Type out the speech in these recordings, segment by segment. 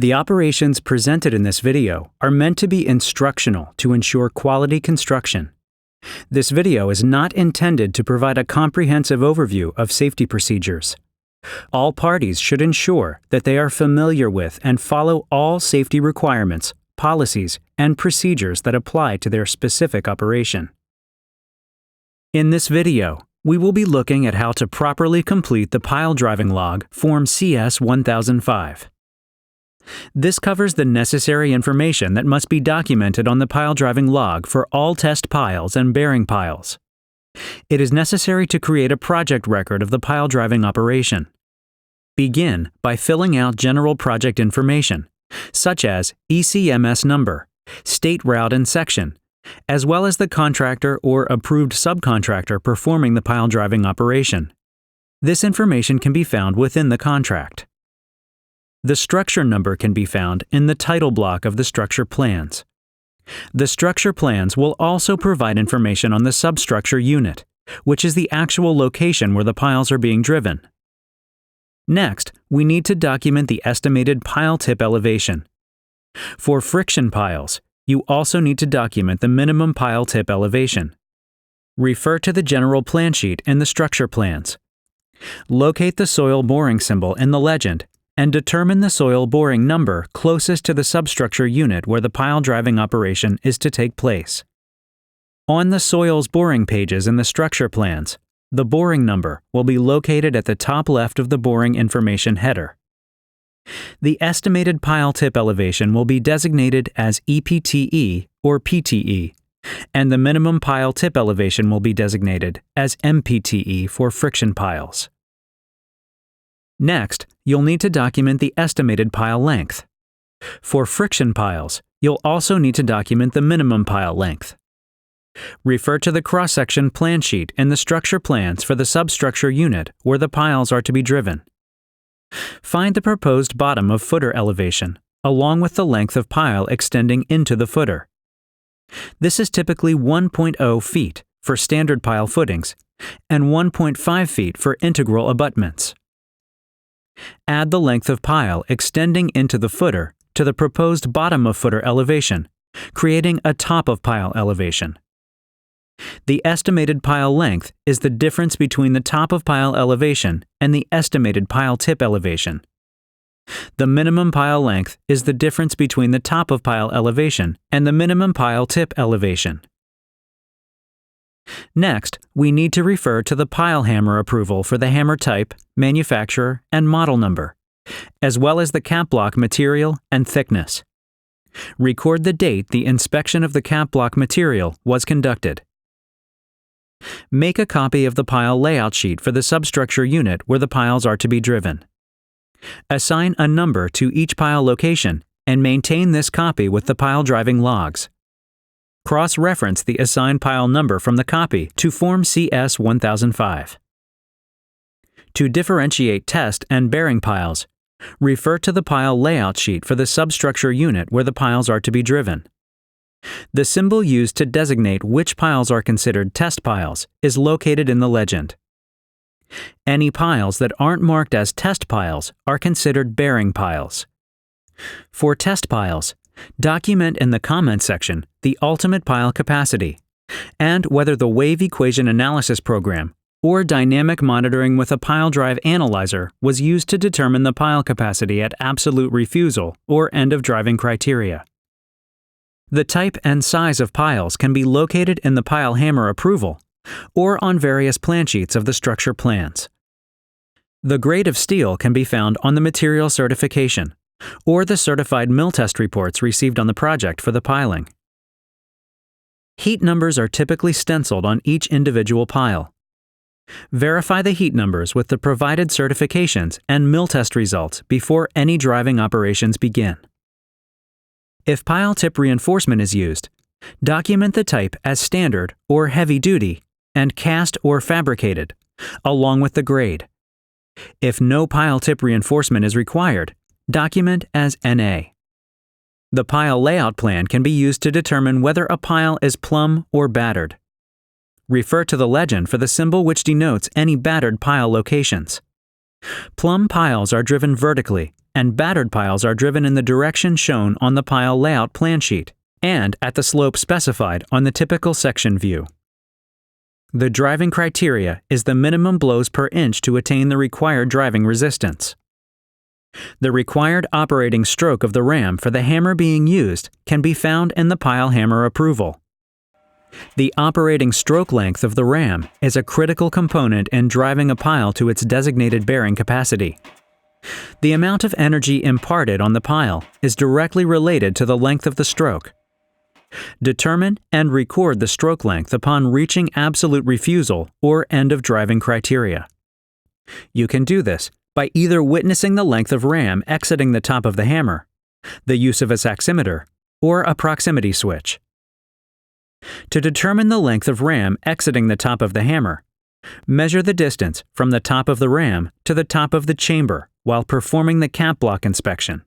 The operations presented in this video are meant to be instructional to ensure quality construction. This video is not intended to provide a comprehensive overview of safety procedures. All parties should ensure that they are familiar with and follow all safety requirements, policies, and procedures that apply to their specific operation. In this video, we will be looking at how to properly complete the pile driving log Form CS-1005. This covers the necessary information that must be documented on the pile driving log for all test piles and bearing piles. It is necessary to create a project record of the pile driving operation. Begin by filling out general project information, such as ECMS number, state route and section, as well as the contractor or approved subcontractor performing the pile driving operation. This information can be found within the contract. The structure number can be found in the title block of the structure plans. The structure plans will also provide information on the substructure unit, which is the actual location where the piles are being driven. Next, we need to document the estimated pile tip elevation. For friction piles, you also need to document the minimum pile tip elevation. Refer to the general plan sheet in the structure plans. Locate the soil boring symbol in the legend and determine the soil boring number closest to the substructure unit where the pile driving operation is to take place. On the soils boring pages in the structure plans, the boring number will be located at the top left of the boring information header. The estimated pile tip elevation will be designated as EPTE or PTE, and the minimum pile tip elevation will be designated as MPTE for friction piles. Next, you'll need to document the estimated pile length. For friction piles, you'll also need to document the minimum pile length. Refer to the cross-section plan sheet in the structure plans for the substructure unit where the piles are to be driven. Find the proposed bottom of footer elevation, along with the length of pile extending into the footer. This is typically 1.0 feet for standard pile footings and 1.5 feet for integral abutments. Add the length of pile extending into the footer to the proposed bottom of footer elevation, creating a top of pile elevation. The estimated pile length is the difference between the top of pile elevation and the estimated pile tip elevation. The minimum pile length is the difference between the top of pile elevation and the minimum pile tip elevation. Next, we need to refer to the pile hammer approval for the hammer type, manufacturer, and model number, as well as the cap block material and thickness. Record the date the inspection of the cap block material was conducted. Make a copy of the pile layout sheet for the substructure unit where the piles are to be driven. Assign a number to each pile location and maintain this copy with the pile driving logs. Cross-reference the assigned pile number from the copy to Form CS-1005. To differentiate test and bearing piles, refer to the pile layout sheet for the substructure unit where the piles are to be driven. The symbol used to designate which piles are considered test piles is located in the legend. Any piles that aren't marked as test piles are considered bearing piles. For test piles, document in the comment section the ultimate pile capacity and whether the wave equation analysis program or dynamic monitoring with a pile drive analyzer was used to determine the pile capacity at absolute refusal or end of driving criteria. The type and size of piles can be located in the pile hammer approval or on various plan sheets of the structure plans. The grade of steel can be found on the material certification or the certified mill test reports received on the project for the piling. Heat numbers are typically stenciled on each individual pile. Verify the heat numbers with the provided certifications and mill test results before any driving operations begin. If pile tip reinforcement is used, document the type as standard or heavy duty and cast or fabricated, along with the grade. If no pile tip reinforcement is required, document as NA. The pile layout plan can be used to determine whether a pile is plumb or battered. Refer to the legend for the symbol which denotes any battered pile locations. Plumb piles are driven vertically, and battered piles are driven in the direction shown on the pile layout plan sheet and at the slope specified on the typical section view. The driving criteria is the minimum blows per inch to attain the required driving resistance. The required operating stroke of the ram for the hammer being used can be found in the pile hammer approval. The operating stroke length of the ram is a critical component in driving a pile to its designated bearing capacity. The amount of energy imparted on the pile is directly related to the length of the stroke. Determine and record the stroke length upon reaching absolute refusal or end of driving criteria. You can do this by either witnessing the length of ram exiting the top of the hammer, the use of a saximeter, or a proximity switch. To determine the length of ram exiting the top of the hammer, measure the distance from the top of the ram to the top of the chamber while performing the cap block inspection.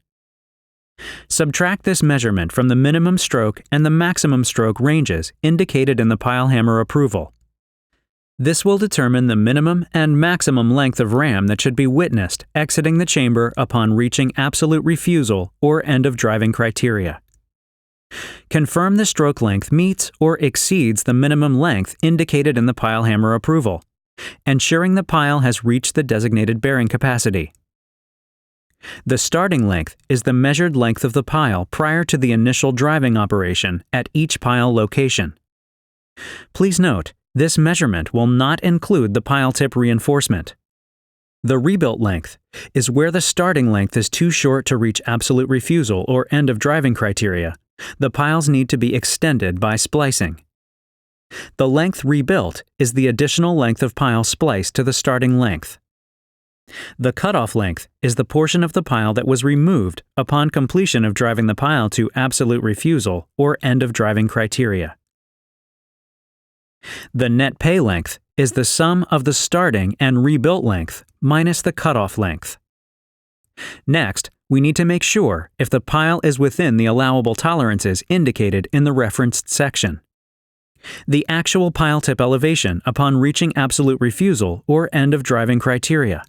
Subtract this measurement from the minimum stroke and the maximum stroke ranges indicated in the pile hammer approval. This will determine the minimum and maximum length of ram that should be witnessed exiting the chamber upon reaching absolute refusal or end of driving criteria. Confirm the stroke length meets or exceeds the minimum length indicated in the pile hammer approval, ensuring the pile has reached the designated bearing capacity. The starting length is the measured length of the pile prior to the initial driving operation at each pile location. Please note, this measurement will not include the pile tip reinforcement. The rebuilt length is where the starting length is too short to reach absolute refusal or end of driving criteria. The piles need to be extended by splicing. The length rebuilt is the additional length of pile spliced to the starting length. The cutoff length is the portion of the pile that was removed upon completion of driving the pile to absolute refusal or end of driving criteria. The net pay length is the sum of the starting and rebuilt length minus the cutoff length. Next, we need to make sure if the pile is within the allowable tolerances indicated in the referenced section. The actual pile tip elevation upon reaching absolute refusal or end of driving criteria.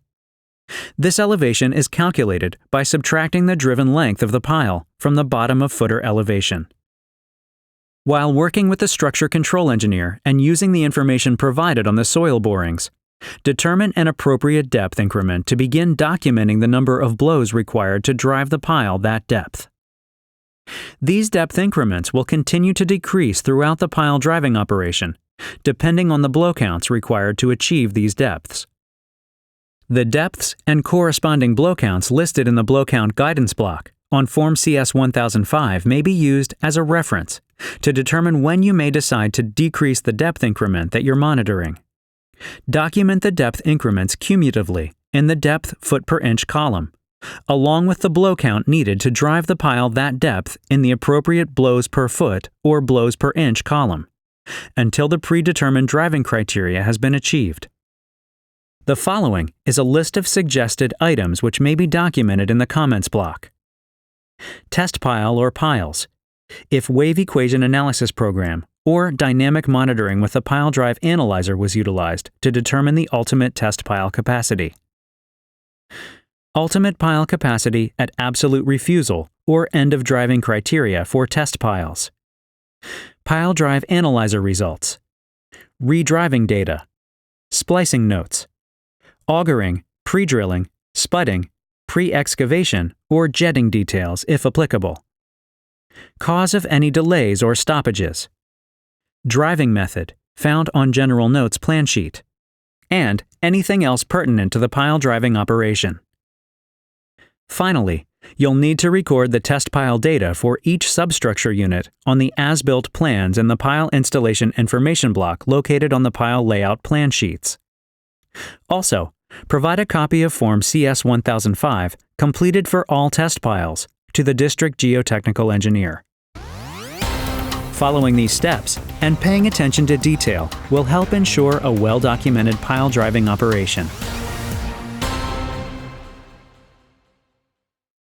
This elevation is calculated by subtracting the driven length of the pile from the bottom of footer elevation. While working with the structure control engineer and using the information provided on the soil borings, determine an appropriate depth increment to begin documenting the number of blows required to drive the pile that depth. These depth increments will continue to decrease throughout the pile driving operation, depending on the blow counts required to achieve these depths. The depths and corresponding blow counts listed in the blow count guidance block on Form CS-1005 may be used as a reference to determine when you may decide to decrease the depth increment that you're monitoring. Document the depth increments cumulatively in the depth foot per inch column, along with the blow count needed to drive the pile that depth in the appropriate blows per foot or blows per inch column, until the predetermined driving criteria has been achieved. The following is a list of suggested items which may be documented in the comments block. Test pile or piles, if wave equation analysis program or dynamic monitoring with the pile drive analyzer was utilized to determine the ultimate test pile capacity. Ultimate pile capacity at absolute refusal or end of driving criteria for test piles. Pile drive analyzer results. Redriving data. Splicing notes. Augering, pre-drilling, spudding, pre-excavation, or jetting details if applicable. Cause of any delays or stoppages. Driving method, found on General Notes plan sheet. And anything else pertinent to the pile driving operation. Finally, you'll need to record the test pile data for each substructure unit on the as-built plans in the pile installation information block located on the pile layout plan sheets. Also, provide a copy of Form CS-1005 completed for all test piles to the District Geotechnical Engineer. Following these steps and paying attention to detail will help ensure a well-documented pile driving operation.